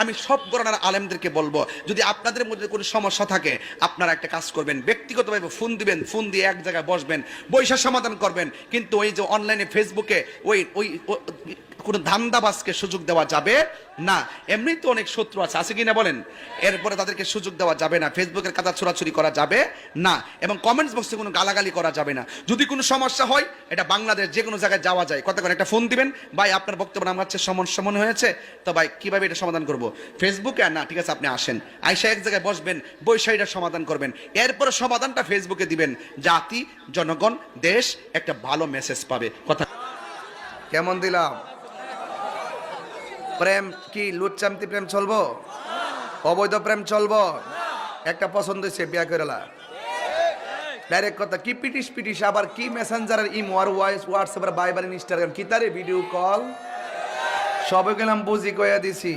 আমি সব গণনার আলেমদেরকে বলবো, যদি আপনাদের মধ্যে কোনো সমস্যা থাকে আপনারা একটা কাজ করবেন, ব্যক্তিগতভাবে ফোন দিবেন, ফোন দিয়ে এক জায়গায় বসবেন, বৈশা সমাধান করবেন। কিন্তু ওই যে অনলাইনে ফেসবুকে ওই ওই কোনো ধান্দাবাজকে সুযোগ দেওয়া যাবে না। এমনি তো অনেক শত্রু আছে কি না বলেন? এরপরে তাদেরকে সুযোগ দেওয়া যাবে না, ফেসবুকের কাদা ছোড়াছুরি করা যাবে না, এবং কমেন্টস বক্সে কোনো গালাগালি করা যাবে না। যদি কোনো সমস্যা হয়, এটা বাংলাদেশ যে কোনো জায়গায় যাওয়া যায়, কথা করে একটা ফোন দিবেন, ভাই আপনার বক্তব্য আমার কাছে সমস্যা মনে হয়েছে, তো ভাই কীভাবে এটা সমাধান করব? ফেসবুকে আর না, ঠিক আছে আপনি আসেন, আইসা এক জায়গায় বসবেন, বৈশা এটা সমাধান করবেন, এরপরে সমাধানটা ফেসবুকে দিবেন, জাতি, জনগণ, দেশ একটা ভালো মেসেজ পাবে। কথা কেমন দিলাম? প্রেম কি লুচ্চামতি প্রেম চলবো? অবৈধ প্রেম চলবো? একটা পছন্দ হয়েছে, বিয়া করেলা, ডাইরেক্ট কথা। কি পিটিস পিটিস, আবার কি মেসেঞ্জারের ইমো আর হোয়াটসঅ্যাপের বাইবার ইনস্টাগ্রাম কি তারে ভিডিও কল, সবে গেলাম বুঝি কয়া দিছি।